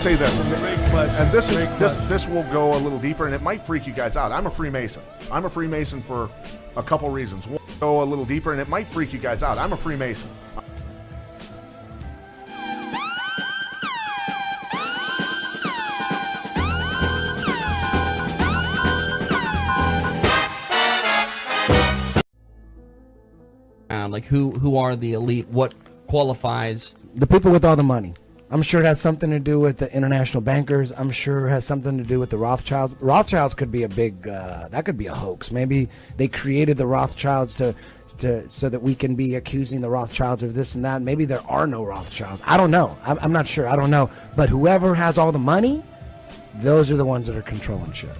say this, and this will go a little deeper, and it might freak you guys out. I'm a Freemason. I'm a Freemason for a couple reasons. We'll go a little deeper, and it might freak you guys out. I'm a Freemason. Like who are the elite? What qualifies? The people with all the money. I'm sure it has something to do with the international bankers. I'm sure it has something to do with the Rothschilds. Rothschilds could be a big, that could be a hoax. Maybe they created the Rothschilds so that we can be accusing the Rothschilds of this and that. Maybe there are no Rothschilds. I don't know. I'm not sure. I don't know. But whoever has all the money, those are the ones that are controlling shit.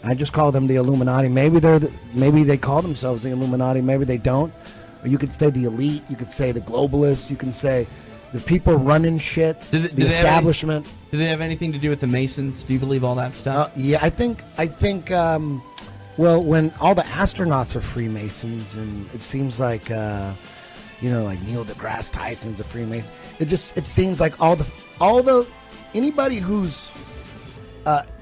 I just call them the Illuminati. Maybe they call themselves the Illuminati. Maybe they don't. Or you could say the elite. You could say the globalists. You can say the people running shit, the establishment. Do they have anything to do with the Masons? Do you believe all that stuff? Yeah, I think. Well, when all the astronauts are Freemasons, and it seems like, like Neil deGrasse Tyson's a Freemason. It seems like all the anybody who's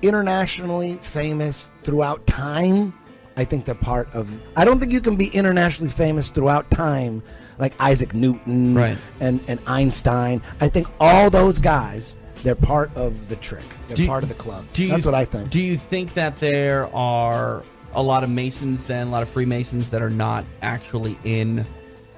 internationally famous throughout time, I think they're part of. I don't think you can be internationally famous throughout time like Isaac Newton, right, and Einstein. I think all those guys, they're part of the trick. They're part of the club. That's what I think. Do you think that there are a lot of Masons then, a lot of Freemasons that are not actually in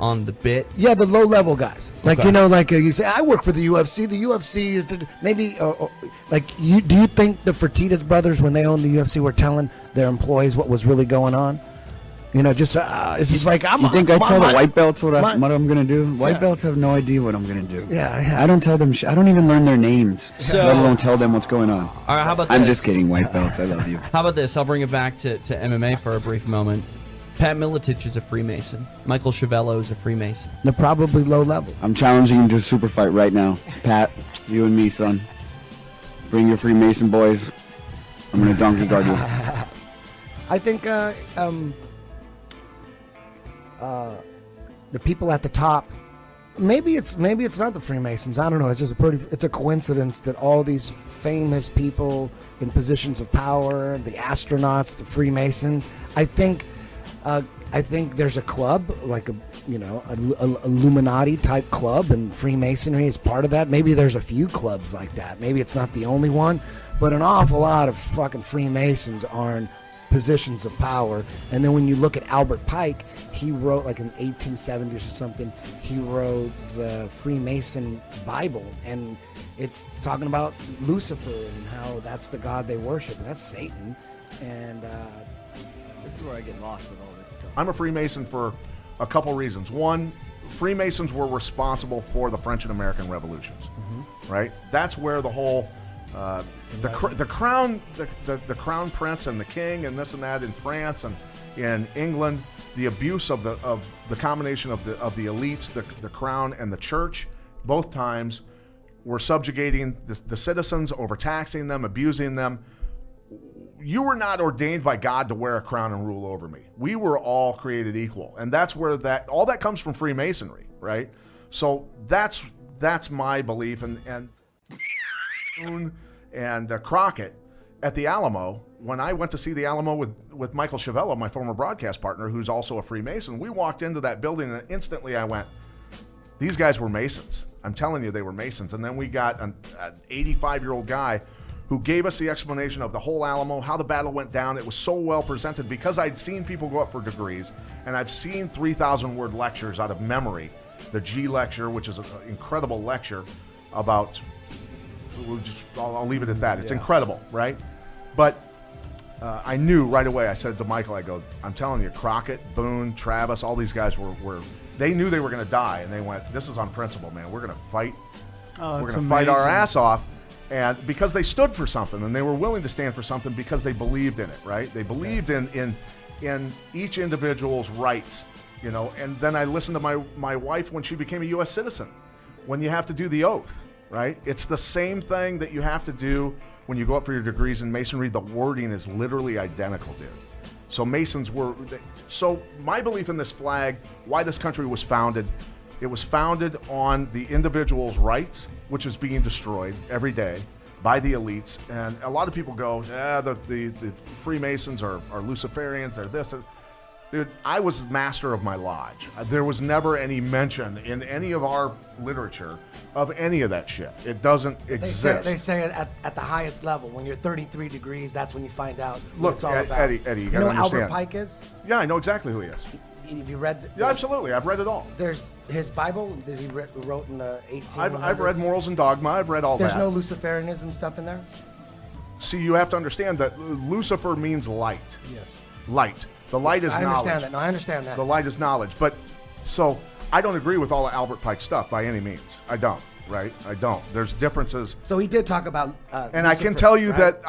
on the bit? Yeah, the low-level guys. Like, okay. You say, I work for the UFC. The UFC is maybe, do you think the Fertitas brothers, when they owned the UFC, were telling their employees what was really going on? It's just like, You think I tell the white belts what I'm going to do? White belts have no idea what I'm going to do. Yeah. I don't tell them I don't even learn their names, let alone tell them what's going on. All right, how about this? I'm just kidding, white belts. I love you. How about this? I'll bring it back to MMA for a brief moment. Pat Miletich is a Freemason. Michael Chiavello is a Freemason. They're probably low level. I'm challenging you to a super fight right now. Pat, you and me, son. Bring your Freemason boys. I'm going to donkey guard you. I think the people at the top, maybe it's not the Freemasons. I don't know. It's just it's a coincidence that all these famous people in positions of power, the astronauts, the Freemasons. I think there's a club, like a Illuminati type club, and Freemasonry is part of that. Maybe there's a few clubs like that. Maybe it's not the only one, but an awful lot of fucking Freemasons are in positions of power. And then when you look at Albert Pike, he wrote, like in 1870s or something, he wrote the Freemason Bible, and it's talking about Lucifer and how that's the god they worship, and that's Satan. And this is where I get lost with all this stuff. I'm a Freemason for a couple reasons. One, Freemasons were responsible for the French and American revolutions, right? That's where the whole the crown prince and the king and this and that in France and in England, the abuse of the combination of the elites, the crown and the church, both times were subjugating the citizens, overtaxing them, abusing them. You were not ordained by God to wear a crown and rule over me. We were all created equal, and that's where all that comes from Freemasonry, right? So that's my belief, and Crockett at the Alamo. When I went to see the Alamo with Michael Chiavello, my former broadcast partner, who's also a Freemason, we walked into that building and instantly I went, these guys were Masons. I'm telling you, they were Masons. And then we got an 85-year-old guy who gave us the explanation of the whole Alamo, how the battle went down. It was so well presented because I'd seen people go up for degrees, and I've seen 3,000-word lectures out of memory. The G lecture, which is an incredible lecture about, I'll leave it at that. It's incredible, right? But I knew right away, I said to Michael, I go, I'm telling you, Crockett, Boone, Travis, all these guys were they knew they were going to die, and they went, this is on principle, man. We're going to fight. We're going to fight our ass off. And because they stood for something, and they were willing to stand for something because they believed in it, right? They believed in each individual's rights, And then I listened to my wife when she became a U.S. citizen, when you have to do the oath, right? It's the same thing that you have to do when you go up for your degrees in Masonry. The wording is literally identical, dude. So Masons were. So my belief in this flag, why this country was founded, It was founded on the individual's rights, which is being destroyed every day by the elites. And a lot of people go, the Freemasons are Luciferians, they're this. Dude, I was master of my lodge. There was never any mention in any of our literature of any of that shit. It doesn't exist. They say it at the highest level. When you're 33 degrees, that's when you find out what Look, it's all about. Eddie, you you gotta know who understand. Albert Pike is? Yeah, I know exactly who he is. Have you read? Yeah, absolutely. I've read it all. There's his Bible that he wrote in the 1800s. I've read Morals and Dogma. I've read all There's that. no Luciferianism stuff in there? See, you have to understand that Lucifer means light. Yes. Light. The light is I knowledge. understand that. No, I understand that. The light is knowledge. But so I don't agree with all of Albert Pike's stuff by any means. I don't. Right? I don't. There's differences. So he did talk about. And Lucifer, I can tell you right?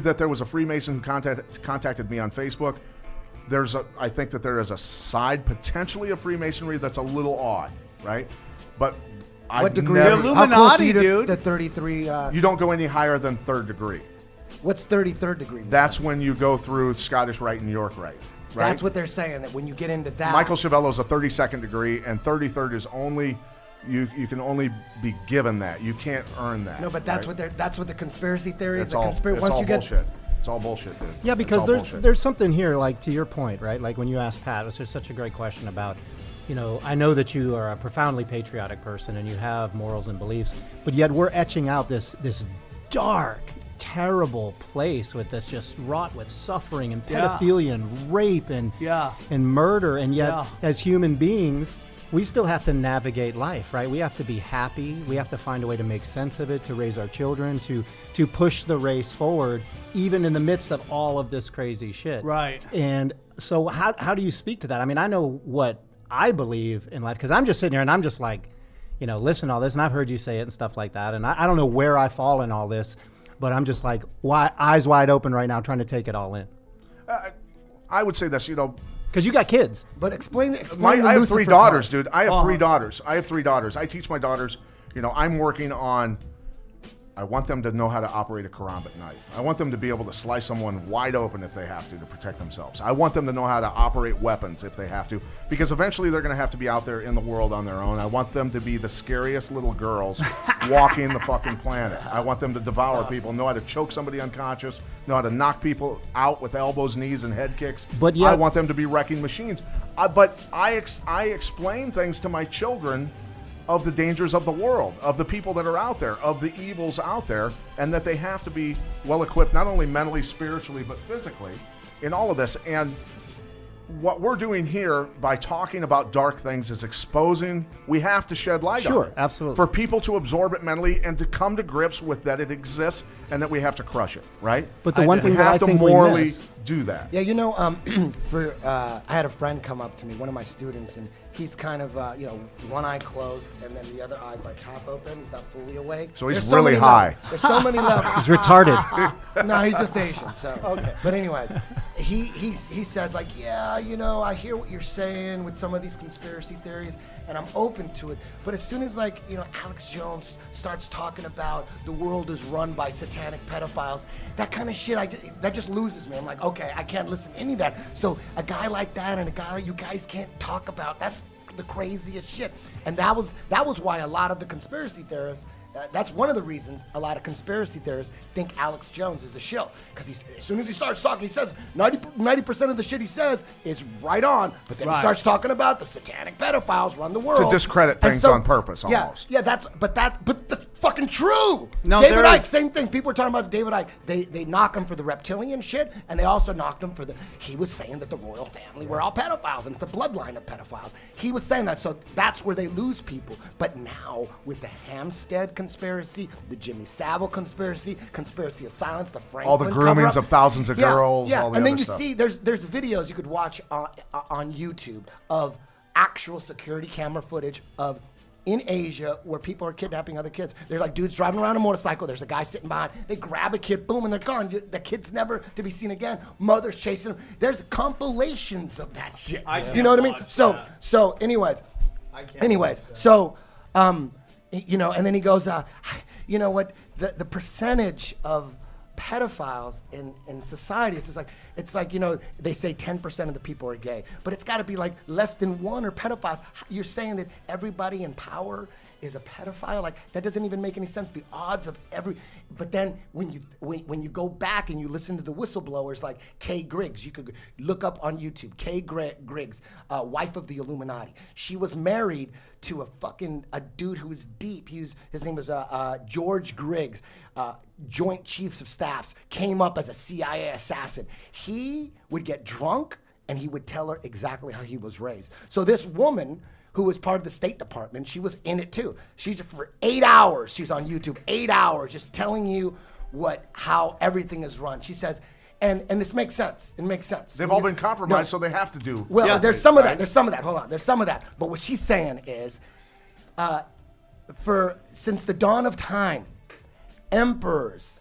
that there was a Freemason who contacted me on Facebook. I think that there is a side potentially of Freemasonry that's a little odd, right? But What degree? The How close Illuminati, are you to dude. The 33. You don't go any higher than third degree. What's 33rd degree? That's when you go through Scottish Rite and New York Rite. Right? That's what they're saying. That when you get into that, Michael Chevello's a 32nd degree, and 33rd is only you can only be given that. You can't earn that. No, but that's what the conspiracy theory is. It's all, Once all you get bullshit. It's all bullshit, dude. Yeah, It's because all there's bullshit. there's something here, like to your point, right? Like when you asked Pat, it was such a great question about, I know that you are a profoundly patriotic person and you have morals and beliefs, but yet we're etching out this dark, terrible place that's just wrought with suffering and pedophilia and rape and murder, and yet as human beings, we still have to navigate life, right? We have to be happy. We have to find a way to make sense of it, to raise our children, to push the race forward, even in the midst of all of this crazy shit. Right. And so how do you speak to that? I mean, I know what I believe in life, because I'm just sitting here and I'm just like, listen to all this, and I've heard you say it and stuff like that, and I don't know where I fall in all this, but I'm just like, eyes wide open right now, trying to take it all in. I would say this, Because you got kids. But explain I the have 3 Lucifer daughters, part. dude. I have 3 daughters. I have 3 daughters. I teach my daughters, I'm working on, I want them to know how to operate a karambit knife. I want them to be able to slice someone wide open if they have to protect themselves. I want them to know how to operate weapons if they have to, because eventually they're going to have to be out there in the world on their own. I want them to be the scariest little girls walking the fucking planet. I want them to devour people, know how to choke somebody unconscious, know how to knock people out with elbows, knees, and head kicks. But yet- I want them to be wrecking machines. But I explain things to my children of the dangers of the world, of the people that are out there, of the evils out there, and that they have to be well equipped, not only mentally, spiritually, but physically in all of this. And what we're doing here by talking about dark things is exposing, we have to shed light on it. Sure, absolutely. For people to absorb it mentally and to come to grips with that it exists and that we have to crush it, right? But the one We thing that have I to think we morally miss. do that. Yeah, I had a friend come up to me, one of my students, and he's kind of, one eye closed and then the other eye's like half open. He's not fully awake. So he's There's so really many high. levels. There's so many levels. He's retarded. No, he's just Asian. So okay. But anyways, he says like, I hear what you're saying with some of these conspiracy theories, and I'm open to it. But as soon as Alex Jones starts talking about the world is run by satanic pedophiles, that kind of shit, that just loses me. I'm like, okay, I can't listen to any of that. So a guy like that and a guy like you guys can't talk about, that's the craziest shit. And that was why a lot of the conspiracy theorists. That's one of the reasons a lot of conspiracy theorists think Alex Jones is a shill. Because as soon as he starts talking, he says 90% of the shit he says is right on. But then he starts talking about the satanic pedophiles run the world. To discredit things on purpose, almost. Yeah, but that's fucking true. No, David there Icke, is- same thing. People are talking about David Icke. They knock him for the reptilian shit, and they also knocked him for he was saying that the royal family were all pedophiles, and it's a bloodline of pedophiles. He was saying that, so that's where they lose people. But now, with the Hampstead conspiracy, the Jimmy Savile conspiracy of silence, the Franklin All the groomings cover-up. of thousands of girls, all the and then other you stuff. see there's videos you could watch on YouTube of actual security camera footage of in Asia where people are kidnapping other kids. They're like dudes driving around a motorcycle. There's a guy sitting behind. They grab a kid, boom, and they're gone. The kid's never to be seen again. Mothers chasing them. There's compilations of that shit. You know what I mean? So anyways, and then he goes, you know what? The percentage of pedophiles in society. It's like they say 10% of the people are gay, but it's got to be like less than 1 are pedophiles. You're saying that everybody in power is a pedophile? Like, that doesn't even make any sense. The odds of but then when you go back and you listen to the whistleblowers like Kay Griggs, you could look up on YouTube, Kay Griggs, wife of the Illuminati. She was married to a dude who was deep. His name was George Griggs, Joint Chiefs of Staffs, came up as a CIA assassin. He would get drunk and he would tell her exactly how he was raised. So this woman who was part of the State Department, she was in it too. She's for 8 hours, she's on YouTube, 8 hours, just telling you how everything is run. She says, and this makes sense. It makes sense. They've all been compromised, so they have to do. Well, there's some of that. There's some of that. Hold on. There's some of that. But what she's saying is, since the dawn of time, emperors,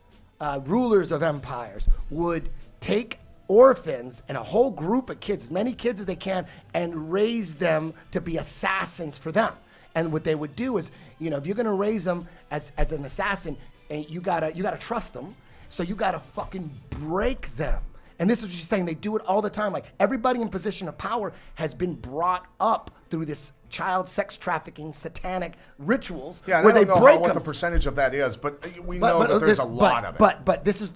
rulers of empires would take orphans and a whole group of kids, as many kids as they can, and raise them to be assassins for them. And what they would do is, if you're gonna raise them as an assassin, and you gotta trust them, so you gotta fucking break them. And this is what she's saying. They do it all the time. Like, everybody in position of power has been brought up through this child sex trafficking satanic rituals where they break them. What the percentage of that is, but we know that there's a lot of it. But this is,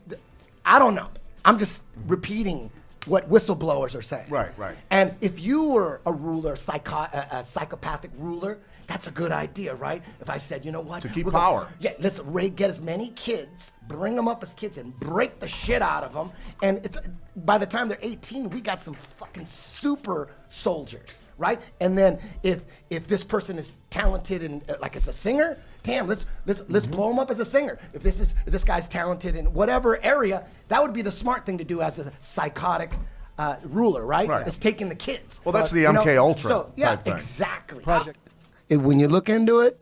I don't know. I'm just repeating what whistleblowers are saying. Right. And if you were a ruler, a psychopathic ruler, that's a good idea, right? If I said, you know what? To keep power. Let's get as many kids, bring them up as kids, and break the shit out of them. And by the time they're 18, we got some fucking super soldiers, right? And then if this person is talented and like as a singer, damn, let's blow him up as a singer. If this guy's talented in whatever area, that would be the smart thing to do as a psychotic ruler, right? It's taking the kids. Well, that's the MK Ultra So, yeah, type thing. exactly. When you look into it,